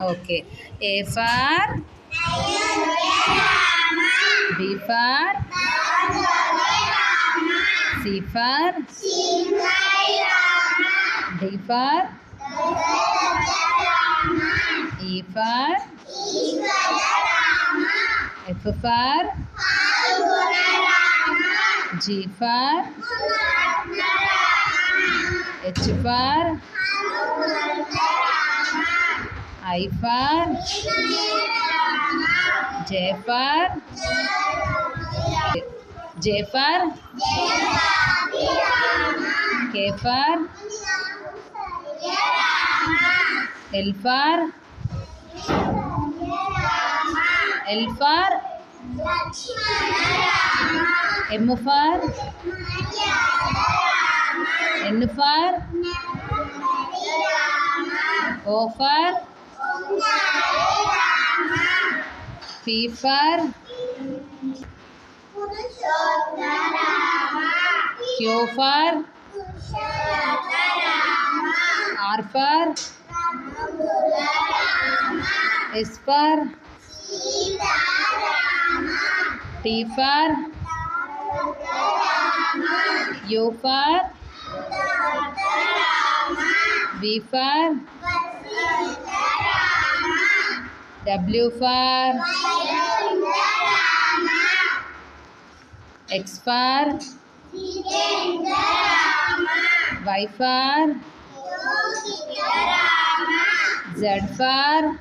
Okay. A for B for C for D for E for F for G for H for I for J for J for K for L for M for N for O for P for Q for R for S for T for U for V for W for X for Y for Z for.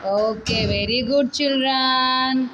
Okay, very good children.